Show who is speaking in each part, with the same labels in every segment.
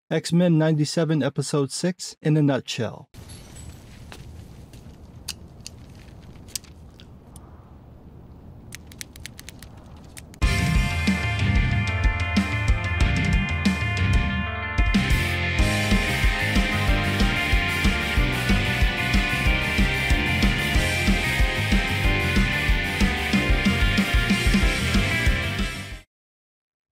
Speaker 1: X-Men 97 Episode 6 in a nutshell.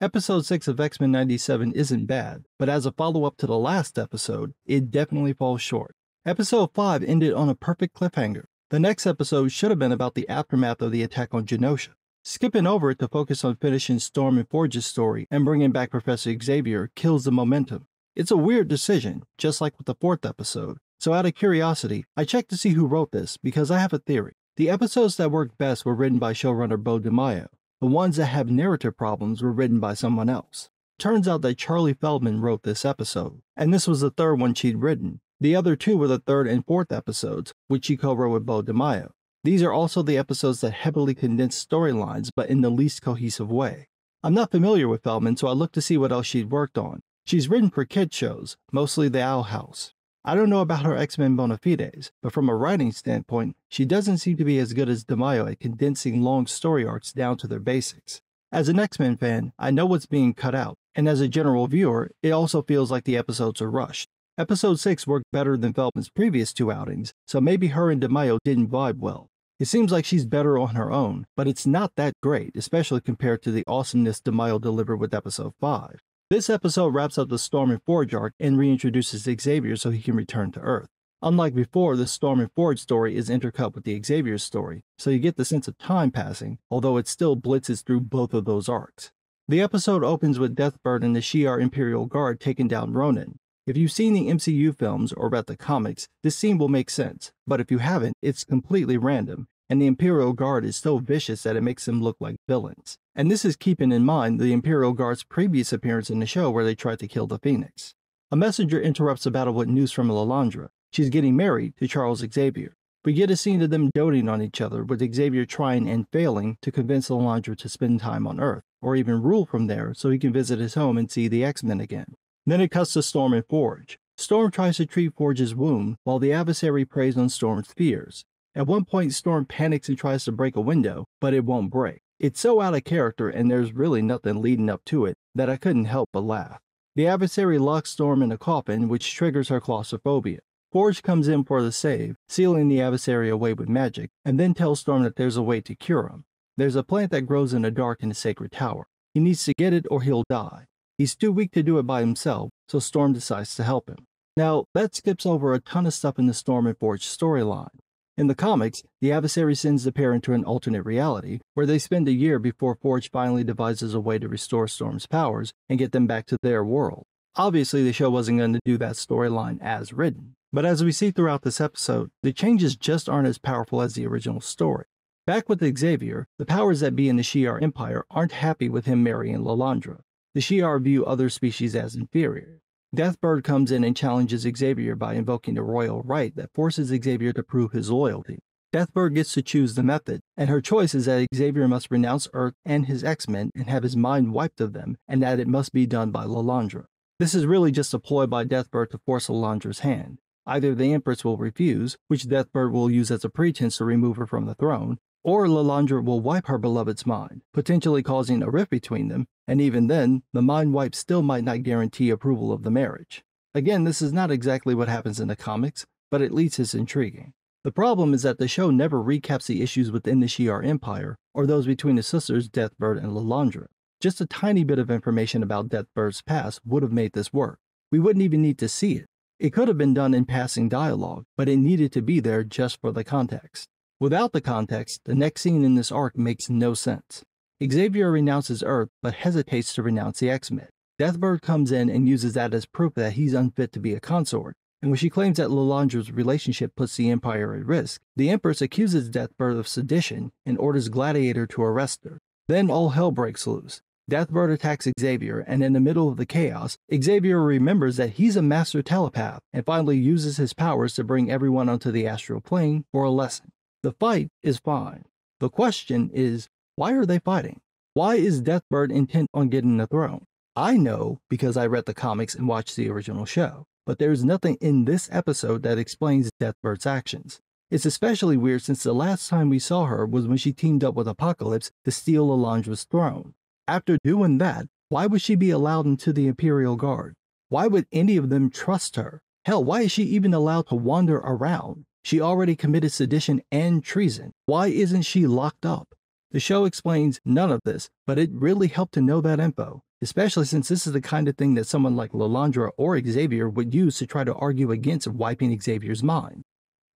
Speaker 1: Episode 6 of X-Men 97 isn't bad, but as a follow-up to the last episode, it definitely falls short. Episode 5 ended on a perfect cliffhanger. The next episode should have been about the aftermath of the attack on Genosha. Skipping over it to focus on finishing Storm and Forge's story and bringing back Professor Xavier kills the momentum. It's a weird decision, just like with the 4th episode. So out of curiosity, I checked to see who wrote this because I have a theory. The episodes that worked best were written by showrunner Beau DeMaio. The ones that have narrative problems were written by someone else. Turns out that Charlie Feldman wrote this episode, and this was the third one she'd written. The other two were the 3rd and 4th episodes, which she co-wrote with Beau DeMaio. These are also the episodes that heavily condense storylines, but in the least cohesive way. I'm not familiar with Feldman, so I looked to see what else she'd worked on. She's written for kid shows, mostly The Owl House. I don't know about her X-Men bona fides, but from a writing standpoint, she doesn't seem to be as good as DeMaio at condensing long story arcs down to their basics. As an X-Men fan, I know what's being cut out, and as a general viewer, it also feels like the episodes are rushed. Episode 6 worked better than Feldman's previous 2 outings, so maybe her and DeMaio didn't vibe well. It seems like she's better on her own, but it's not that great, especially compared to the awesomeness DeMaio delivered with Episode 5. This episode wraps up the Storm and Forge arc and reintroduces Xavier so he can return to Earth. Unlike before, the Storm and Forge story is intercut with the Xavier story, so you get the sense of time passing, although it still blitzes through both of those arcs. The episode opens with Deathbird and the Shi'ar Imperial Guard taking down Ronan. If you've seen the MCU films or read the comics, this scene will make sense, but if you haven't, it's completely random, and the Imperial Guard is so vicious that it makes them look like villains. And this is keeping in mind the Imperial Guard's previous appearance in the show where they tried to kill the Phoenix. A messenger interrupts the battle with news from Lilandra. She's getting married to Charles Xavier. We get a scene of them doting on each other, with Xavier trying and failing to convince Lilandra to spend time on Earth, or even rule from there so he can visit his home and see the X-Men again. Then it cuts to Storm and Forge. Storm tries to treat Forge's wound, while the adversary preys on Storm's fears. At one point, Storm panics and tries to break a window, but it won't break. It's so out of character, and there's really nothing leading up to it, that I couldn't help but laugh. The adversary locks Storm in a coffin, which triggers her claustrophobia. Forge comes in for the save, sealing the adversary away with magic, and then tells Storm that there's a way to cure him. There's a plant that grows in the dark in the sacred tower. He needs to get it or he'll die. He's too weak to do it by himself, so Storm decides to help him. Now, that skips over a ton of stuff in the Storm and Forge storyline. In the comics, the adversary sends the pair into an alternate reality, where they spend a year before Forge finally devises a way to restore Storm's powers and get them back to their world. Obviously, the show wasn't going to do that storyline as written, but as we see throughout this episode, the changes just aren't as powerful as the original story. Back with Xavier, the powers that be in the Shi'ar Empire aren't happy with him marrying Lilandra. The Shi'ar view other species as inferior. Deathbird comes in and challenges Xavier by invoking the royal right that forces Xavier to prove his loyalty. Deathbird gets to choose the method, and her choice is that Xavier must renounce Earth and his X-Men and have his mind wiped of them, and that it must be done by Lilandra. This is really just a ploy by Deathbird to force Lilandra's hand. Either the Empress will refuse, which Deathbird will use as a pretense to remove her from the throne, or Lilandra will wipe her beloved's mind, potentially causing a rift between them, and even then, the mind wipe still might not guarantee approval of the marriage. Again, this is not exactly what happens in the comics, but at least it's intriguing. The problem is that the show never recaps the issues within the Shi'ar Empire, or those between the sisters Deathbird and Lilandra. Just a tiny bit of information about Deathbird's past would have made this work. We wouldn't even need to see it. It could have been done in passing dialogue, but it needed to be there just for the context. Without the context, the next scene in this arc makes no sense. Xavier renounces Earth, but hesitates to renounce the X-Men. Deathbird comes in and uses that as proof that he's unfit to be a consort, and when she claims that Lilandra's relationship puts the Empire at risk, the Empress accuses Deathbird of sedition and orders Gladiator to arrest her. Then all hell breaks loose. Deathbird attacks Xavier, and in the middle of the chaos, Xavier remembers that he's a master telepath and finally uses his powers to bring everyone onto the astral plane for a lesson. The fight is fine. The question is, why are they fighting? Why is Deathbird intent on getting the throne? I know because I read the comics and watched the original show, but there's nothing in this episode that explains Deathbird's actions. It's especially weird since the last time we saw her was when she teamed up with Apocalypse to steal Lilandra's throne. After doing that, why would she be allowed into the Imperial Guard? Why would any of them trust her? Hell, why is she even allowed to wander around? She already committed sedition and treason. Why isn't she locked up? The show explains none of this, but it really helped to know that info, especially since this is the kind of thing that someone like Lilandra or Xavier would use to try to argue against wiping Xavier's mind.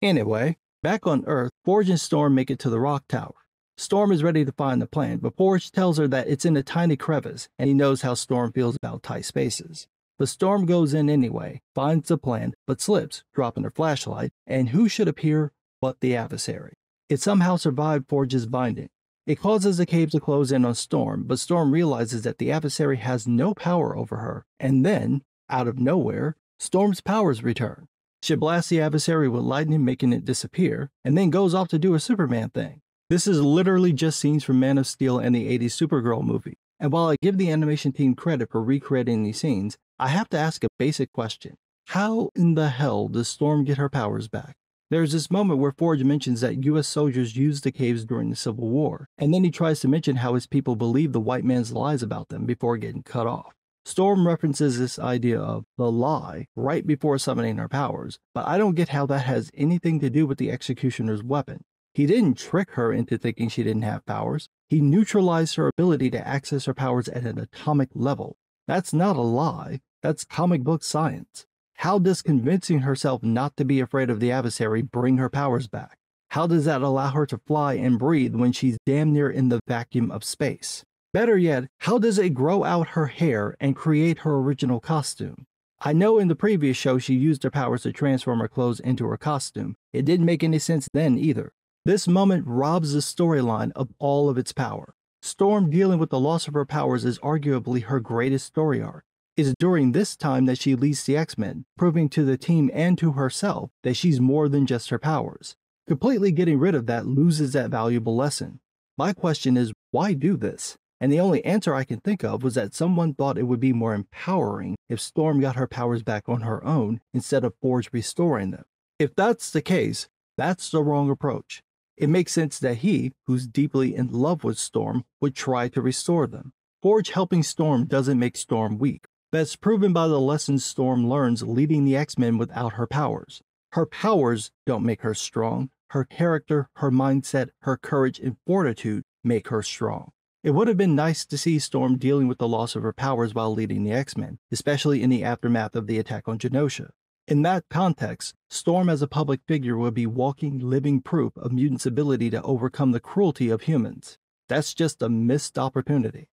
Speaker 1: Anyway, back on Earth, Forge and Storm make it to the Rock Tower. Storm is ready to find the plant, but Forge tells her that it's in a tiny crevice, and he knows how Storm feels about tight spaces. But Storm goes in anyway, finds the plant, but slips, dropping her flashlight, and who should appear but the adversary. It somehow survived Forge's binding. It causes the cave to close in on Storm, but Storm realizes that the adversary has no power over her, and then, out of nowhere, Storm's powers return. She blasts the adversary with lightning, making it disappear, and then goes off to do a Superman thing. This is literally just scenes from Man of Steel and the 80s Supergirl movie, and while I give the animation team credit for recreating these scenes, I have to ask a basic question. How in the hell does Storm get her powers back? There's this moment where Forge mentions that US soldiers used the caves during the Civil War, and then he tries to mention how his people believe the white man's lies about them before getting cut off. Storm references this idea of the lie right before summoning her powers, but I don't get how that has anything to do with the Executioner's weapon. He didn't trick her into thinking she didn't have powers. He neutralized her ability to access her powers at an atomic level. That's not a lie. That's comic book science. How does convincing herself not to be afraid of the adversary bring her powers back? How does that allow her to fly and breathe when she's damn near in the vacuum of space? Better yet, how does it grow out her hair and create her original costume? I know in the previous show she used her powers to transform her clothes into her costume. It didn't make any sense then either. This moment robs the storyline of all of its power. Storm dealing with the loss of her powers is arguably her greatest story arc. It's during this time that she leads the X-Men, proving to the team and to herself that she's more than just her powers. Completely getting rid of that loses that valuable lesson. My question is, why do this? And the only answer I can think of was that someone thought it would be more empowering if Storm got her powers back on her own instead of Forge restoring them. If that's the case, that's the wrong approach. It makes sense that he, who's deeply in love with Storm, would try to restore them. Forge helping Storm doesn't make Storm weak. That's proven by the lessons Storm learns leading the X-Men without her powers. Her powers don't make her strong. Her character, her mindset, her courage, and fortitude make her strong. It would have been nice to see Storm dealing with the loss of her powers while leading the X-Men, especially in the aftermath of the attack on Genosha. In that context, Storm as a public figure would be walking, living proof of mutants' ability to overcome the cruelty of humans. That's just a missed opportunity.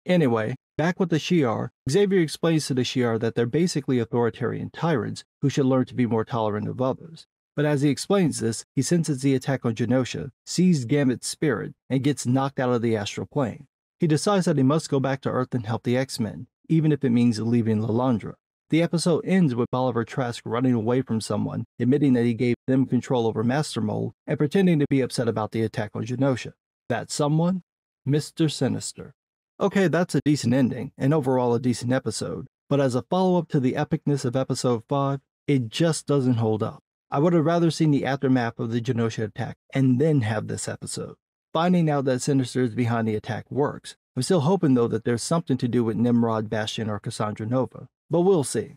Speaker 1: Anyway, back with the Shi'ar, Xavier explains to the Shi'ar that they're basically authoritarian tyrants who should learn to be more tolerant of others. But as he explains this, he senses the attack on Genosha, sees Gambit's spirit, and gets knocked out of the astral plane. He decides that he must go back to Earth and help the X-Men, even if it means leaving Lilandra. The episode ends with Bolivar Trask running away from someone, admitting that he gave them control over Master Mold, and pretending to be upset about the attack on Genosha. That someone? Mr. Sinister. Okay, that's a decent ending, and overall a decent episode, but as a follow-up to the epicness of episode 5, it just doesn't hold up. I would have rather seen the aftermath of the Genosha attack and then have this episode. Finding out that Sinister is behind the attack works. I'm still hoping though that there's something to do with Nimrod, Bastion, or Cassandra Nova, but we'll see.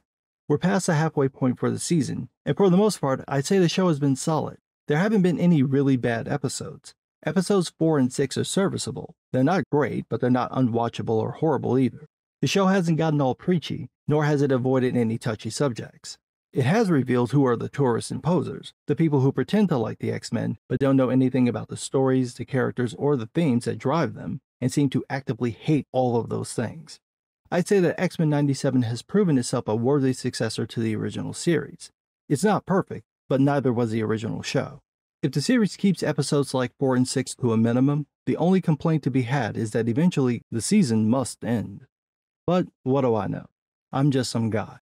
Speaker 1: We're past the halfway point for the season, and for the most part, I'd say the show has been solid. There haven't been any really bad episodes. Episodes 4 and 6 are serviceable. They're not great, but they're not unwatchable or horrible either. The show hasn't gotten all preachy, nor has it avoided any touchy subjects. It has revealed who are the tourists and posers, the people who pretend to like the X-Men, but don't know anything about the stories, the characters, or the themes that drive them, and seem to actively hate all of those things. I'd say that X-Men 97 has proven itself a worthy successor to the original series. It's not perfect, but neither was the original show. If the series keeps episodes like 4 and 6 to a minimum, the only complaint to be had is that eventually the season must end. But what do I know? I'm just some guy.